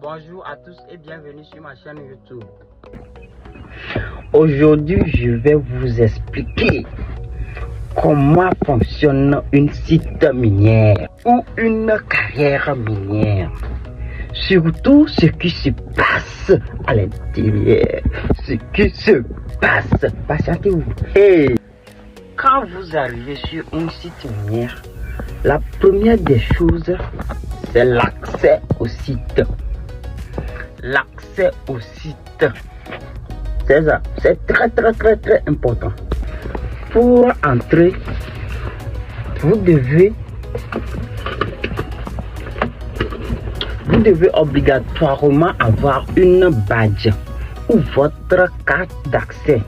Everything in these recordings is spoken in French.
Bonjour à tous et bienvenue sur ma chaîne YouTube. Aujourd'hui, je vais vous expliquer comment fonctionne une site minière ou une carrière minière. Surtout ce qui se passe à l'intérieur. Ce qui se passe. Patientez-vous. Hey. Quand vous arrivez sur une site minière, la première des choses, c'est l'accès au site. L'accès au site. C'est ça. C'est très important. Pour entrer, vous devez obligatoirement avoir une badge ou votre carte d'accès.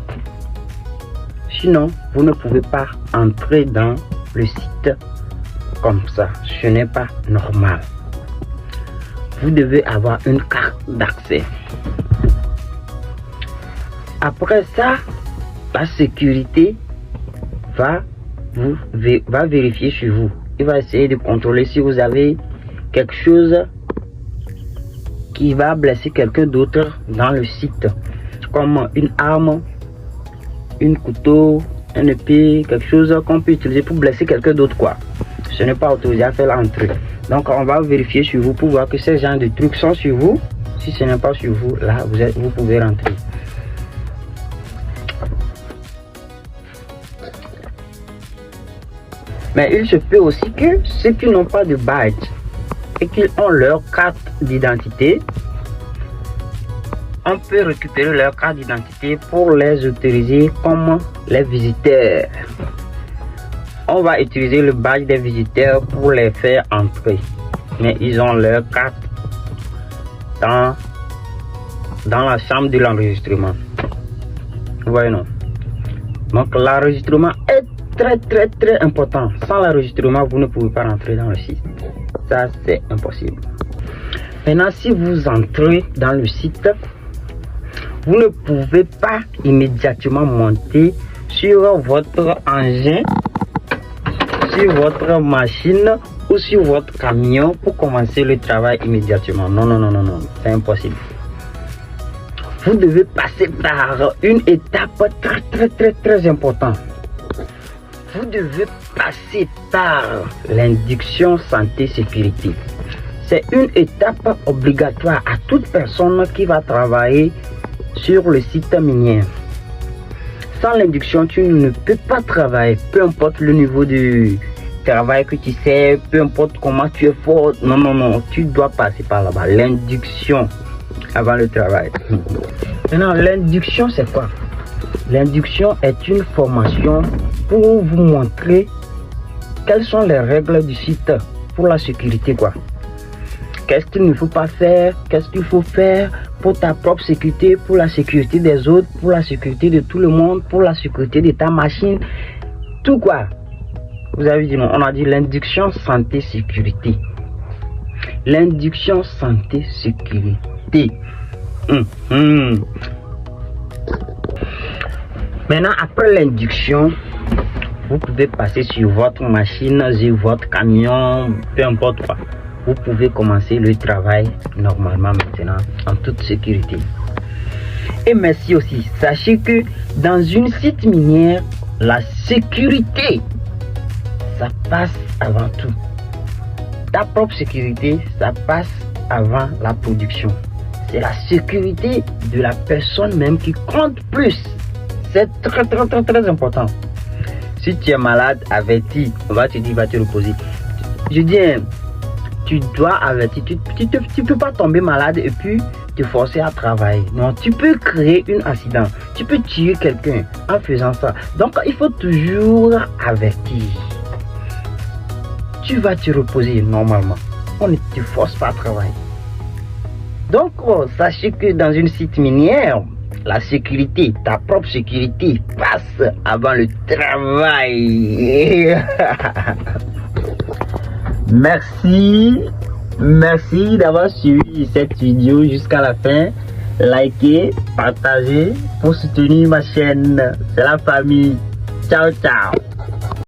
Sinon, vous ne pouvez pas entrer dans le site comme ça. Ce n'est pas normal. Vous devez avoir une carte d'accès. Après ça, la sécurité va vérifier sur vous. Il va essayer de contrôler si vous avez quelque chose qui va blesser quelqu'un d'autre dans le site, comme une arme, un couteau, un épée, quelque chose qu'on peut utiliser pour blesser quelqu'un d'autre, quoi. Ce n'est pas autorisé à faire l'entrée. Donc on va vérifier sur vous pour voir que ces genres de trucs sont sur vous. Si ce n'est pas sur vous, là vous pouvez rentrer. Mais il se peut aussi que ceux qui n'ont pas de badge et qui ont leur carte d'identité, on peut récupérer leur carte d'identité pour les autoriser comme les visiteurs. On va utiliser le badge des visiteurs pour les faire entrer. Mais ils ont leur carte dans la chambre de l'enregistrement. Vous voyez, non? Donc l'enregistrement est très important. Sans l'enregistrement, vous ne pouvez pas rentrer dans le site. Ça, c'est impossible. Maintenant, si vous entrez dans le site, vous ne pouvez pas immédiatement monter sur votre engin, sur votre machine ou sur votre camion pour commencer le travail immédiatement. Non, c'est impossible. Vous devez passer par une étape très importante. Vous devez passer par l'induction santé-sécurité. C'est une étape obligatoire à toute personne qui va travailler sur le site minier. Sans l'induction, tu ne peux pas travailler, peu importe le niveau de travail que tu sais, peu importe comment tu es fort. Non, tu dois passer par là-bas. L'induction avant le travail. Maintenant, l'induction, c'est quoi? L'induction est une formation pour vous montrer quelles sont les règles du site pour la sécurité, quoi. Qu'est-ce qu'il ne faut pas faire, qu'est-ce qu'il faut faire pour ta propre sécurité, pour la sécurité des autres, pour la sécurité de tout le monde, pour la sécurité de ta machine, tout, quoi. Vous avez dit non, on a dit l'induction santé-sécurité. L'induction santé-sécurité. Maintenant, après l'induction, vous pouvez passer sur votre machine, sur votre camion, peu importe quoi. Vous pouvez commencer le travail normalement maintenant en toute sécurité. Et merci aussi. Sachez que dans une site minière, la sécurité, ça passe avant tout. Ta propre sécurité, ça passe avant la production. C'est la sécurité de la personne même qui compte plus. C'est très important. Si tu es malade, averti, on va te dire, va te reposer. Je dis, tu dois avertir. Tu peux pas tomber malade et puis te forcer à travailler. Non, tu peux créer un accident. Tu peux tuer quelqu'un en faisant ça. Donc, il faut toujours avertir. Tu vas te reposer normalement. On ne te force pas à travailler. Donc, sachez que dans une site minière, la sécurité, ta propre sécurité passe avant le travail. Merci d'avoir suivi cette vidéo jusqu'à la fin. Likez, partagez pour soutenir ma chaîne. C'est la famille. Ciao.